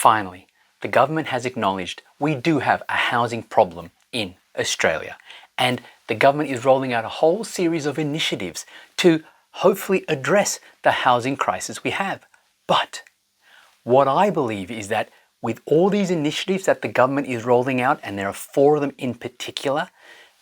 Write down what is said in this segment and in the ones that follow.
Finally, the government has acknowledged we do have a housing problem in Australia, and the government is rolling out a whole series of initiatives to hopefully address the housing crisis we have. But what I believe is that with all these initiatives that the government is rolling out, and there are 4 of them in particular,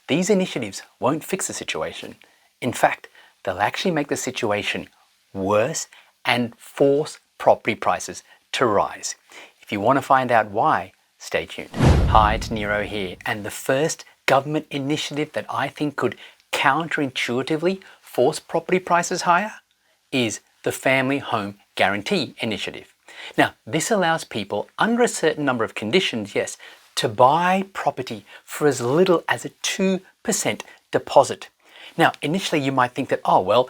these initiatives won't fix the situation. In fact, they'll actually make the situation worse and force property prices to rise. If you want to find out why, stay tuned. Hi, it's Nero here, and the first government initiative that I think could counterintuitively force property prices higher is the Family Home Guarantee Initiative. Now, this allows people under a certain number of conditions, yes, to buy property for as little as a 2% deposit. Now, initially you might think that, oh, well,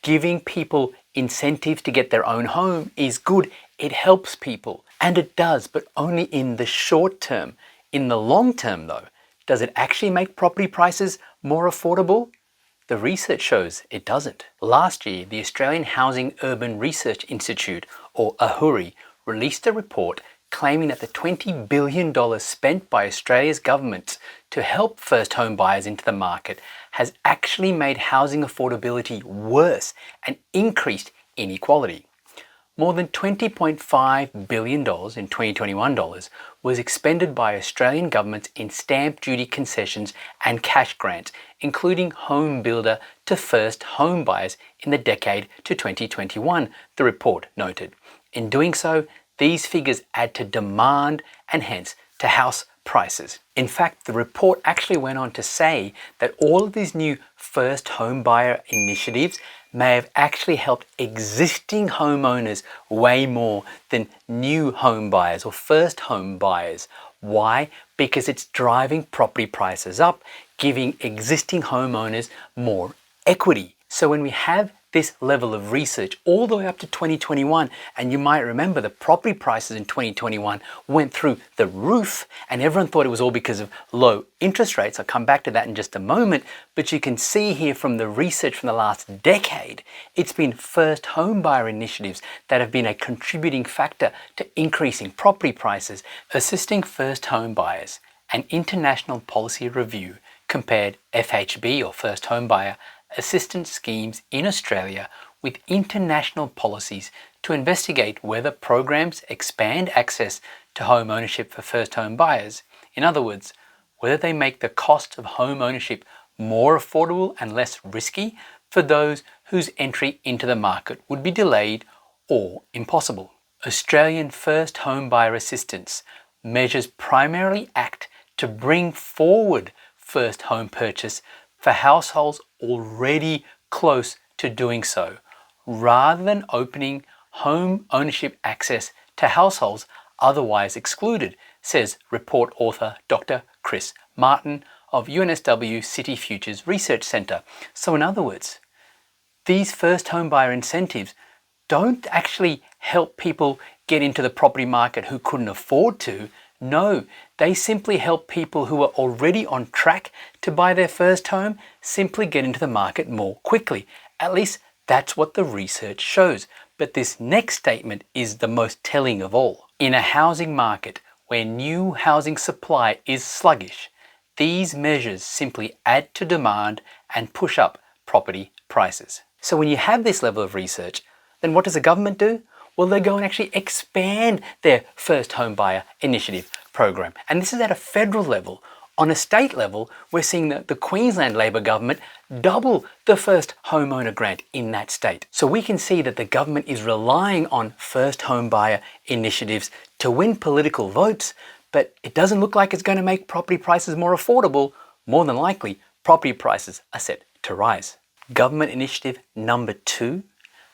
giving people incentives to get their own home is good. It helps people. And it does, but only in the short term. In the long term, though, does it actually make property prices more affordable? The research shows it doesn't. Last year, the Australian Housing Urban Research Institute, or AHURI, released a report claiming that the $20 billion spent by Australia's government to help first home buyers into the market has actually made housing affordability worse and increased inequality. More than $20.5 billion in 2021 dollars was expended by Australian governments in stamp duty concessions and cash grants, including home builder to first home buyers in the decade to 2021, the report noted. In doing so, these figures add to demand and hence to house prices. In fact, the report actually went on to say that all of these new first home buyer initiatives may have actually helped existing homeowners way more than new home buyers or first home buyers. Why? Because it's driving property prices up, giving existing homeowners more equity. So when we have this level of research all the way up to 2021, and you might remember the property prices in 2021 went through the roof and everyone thought it was all because of low interest rates. I'll come back to that in just a moment, but you can see here from the research from the last decade, it's been first home buyer initiatives that have been a contributing factor to increasing property prices. Assisting first home buyers, an international policy review compared FHB, or first home buyer assistance schemes in Australia with international policies to investigate whether programs expand access to home ownership for first home buyers. In other words, whether they make the cost of home ownership more affordable and less risky for those whose entry into the market would be delayed or impossible. Australian first home buyer assistance measures primarily act to bring forward first home purchase for households already close to doing so, rather than opening home ownership access to households otherwise excluded, says report author Dr. Chris Martin of UNSW City Futures Research Centre. So in other words, these first home buyer incentives don't actually help people get into the property market who couldn't afford to. No, they simply help people who are already on track to buy their first home simply get into the market more quickly. At least that's what the research shows. But this next statement is the most telling of all. In a housing market where new housing supply is sluggish, these measures simply add to demand and push up property prices. So when you have this level of research, then what does the government do? Well, they go and actually expand their first home buyer initiative program. And this is at a federal level. On a state level, we're seeing the Queensland Labor government double the first homeowner grant in that state. So we can see that the government is relying on first home buyer initiatives to win political votes, but it doesn't look like it's going to make property prices more affordable. More than likely, property prices are set to rise. Government initiative number 2.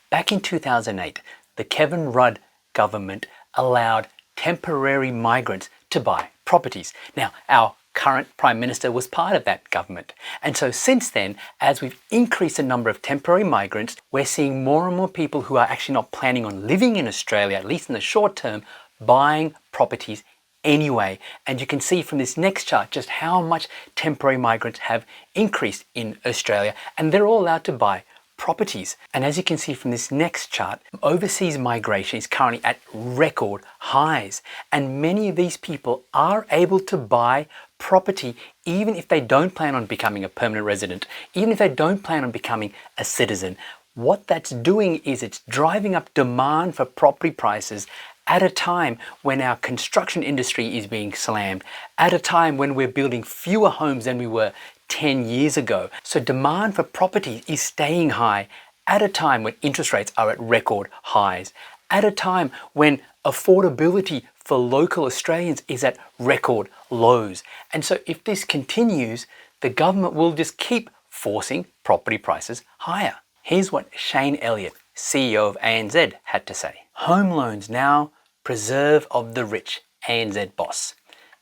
Back in 2008, the Kevin Rudd government allowed temporary migrants to buy properties. Now, our current Prime Minister was part of that government. And so since then, as we've increased the number of temporary migrants, we're seeing more and more people who are actually not planning on living in Australia, at least in the short term, buying properties anyway. And you can see from this next chart just how much temporary migrants have increased in Australia, and they're all allowed to buy properties. And as you can see from this next chart, overseas migration is currently at record highs. And many of these people are able to buy property even if they don't plan on becoming a permanent resident, even if they don't plan on becoming a citizen. What that's doing is it's driving up demand for property prices at a time when our construction industry is being slammed, at a time when we're building fewer homes than we were 10 years ago. So demand for property is staying high at a time when interest rates are at record highs, at a time when affordability for local Australians is at record lows. And so if this continues, the government will just keep forcing property prices higher. Here's what Shane Elliott, CEO of ANZ, had to say. Home loans now preserve of the rich, ANZ boss.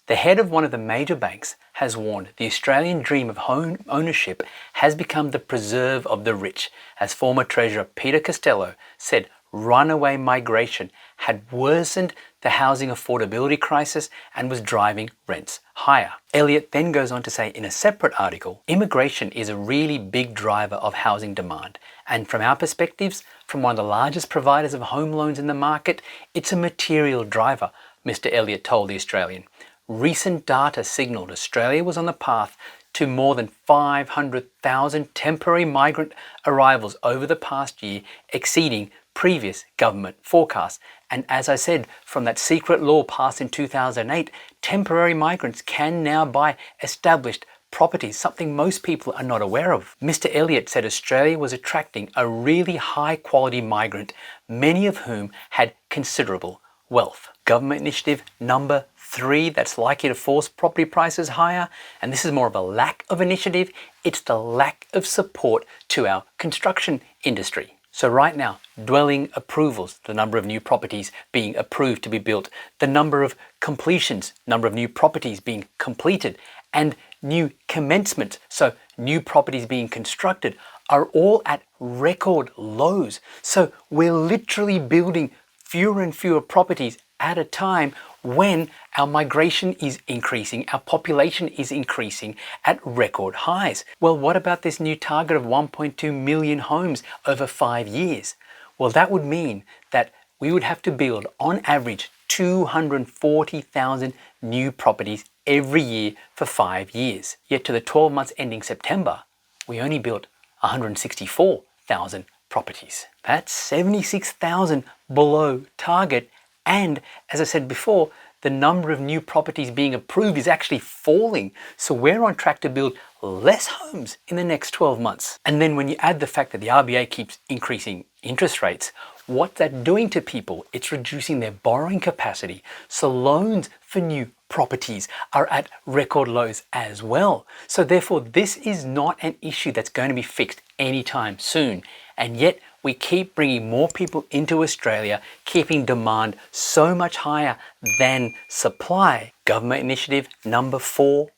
The head of one of the major banks has warned the Australian dream of home ownership has become the preserve of the rich, as former Treasurer Peter Costello said runaway migration had worsened the housing affordability crisis and was driving rents higher. Elliott then goes on to say in a separate article, immigration is a really big driver of housing demand. And from our perspectives, from one of the largest providers of home loans in the market, it's a material driver, Mr. Elliott told The Australian. Recent data signalled Australia was on the path to more than 500,000 temporary migrant arrivals over the past year, exceeding previous government forecasts. And as I said, from that secret law passed in 2008, temporary migrants can now buy established properties, something most people are not aware of. Mr. Elliott said Australia was attracting a really high quality migrant, many of whom had considerable wealth. Government initiative number 3 that's likely to force property prices higher, and this is more of a lack of initiative, it's the lack of support to our construction industry. So right now, dwelling approvals, the number of new properties being approved to be built, the number of completions, number of new properties being completed, and new commencements, so new properties being constructed, are all at record lows. So we're literally building fewer and fewer properties at a time when our migration is increasing, our population is increasing at record highs. Well, what about this new target of 1.2 million homes over 5 years? Well, that would mean that we would have to build on average 240,000 new properties every year for 5 years. Yet to the 12 months ending September, we only built 164,000 properties. That's 76,000 below target. And as I said before, the number of new properties being approved is actually falling. So we're on track to build less homes in the next 12 months. And then when you add the fact that the RBA keeps increasing interest rates, what's that doing to people? It's reducing their borrowing capacity. So loans for new properties are at record lows as well. So therefore, this is not an issue that's going to be fixed anytime soon. And yet we keep bringing more people into Australia, keeping demand so much higher than supply. Government initiative number 4,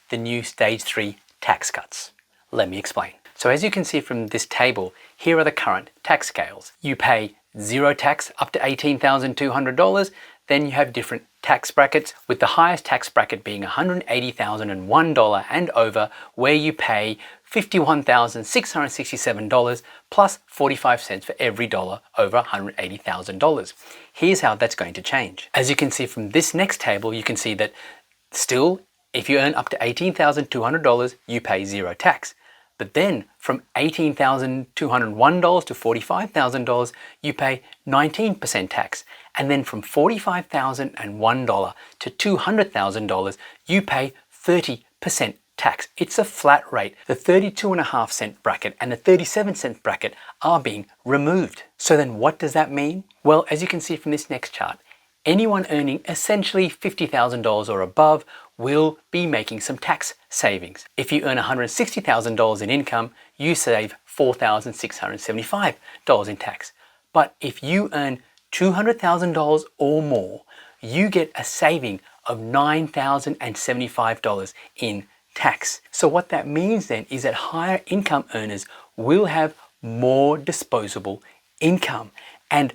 the new stage 3 tax cuts. Let me explain. So as you can see from this table, here are the current tax scales. You pay zero tax up to $18,200. Then you have different tax brackets, with the highest tax bracket being $180,001 and over, where you pay $51,667 plus 45 cents for every dollar over $180,000. Here's how that's going to change. As you can see from this next table, you can see that still, if you earn up to $18,200, you pay zero tax. But then from $18,201 to $45,000, you pay 19% tax. And then from $45,001 to $200,000, you pay 30% tax. It's a flat rate. The 32.5 cent bracket and the 37 cent bracket are being removed. So then what does that mean? Well, as you can see from this next chart, anyone earning essentially $50,000 or above will be making some tax savings. If you earn $160,000 in income, you save $4,675 in tax. But if you earn $200,000 or more, you get a saving of $9,075 in tax. So what that means then is that higher income earners will have more disposable income, and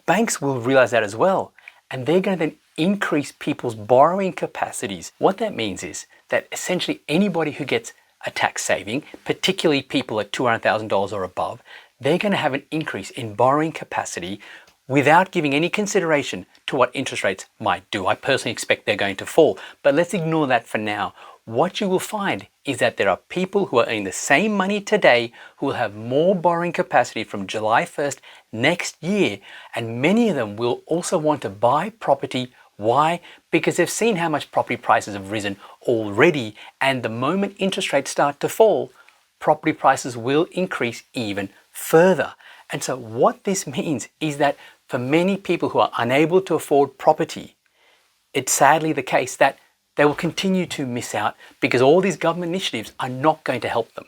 banks will realize that as well, and they're going to then increase people's borrowing capacities. What that means is that essentially anybody who gets a tax saving, particularly people at $200,000 or above, they're going to have an increase in borrowing capacity without giving any consideration to what interest rates might do. I personally expect they're going to fall, but let's ignore that for now. What you will find is that there are people who are earning the same money today who will have more borrowing capacity from July 1st next year, and many of them will also want to buy property. Why? Because they've seen how much property prices have risen already, and the moment interest rates start to fall, property prices will increase even further. And so what this means is that for many people who are unable to afford property, it's sadly the case that they will continue to miss out because all these government initiatives are not going to help them.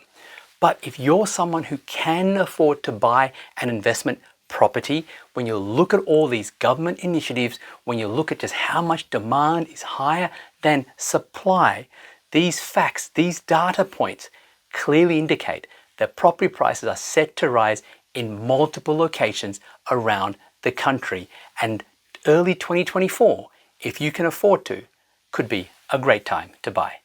But if you're someone who can afford to buy an investment property, when you look at all these government initiatives, when you look at just how much demand is higher than supply, these facts, these data points clearly indicate that property prices are set to rise in multiple locations around the country. And early 2024, if you can afford to, could be a great time to buy.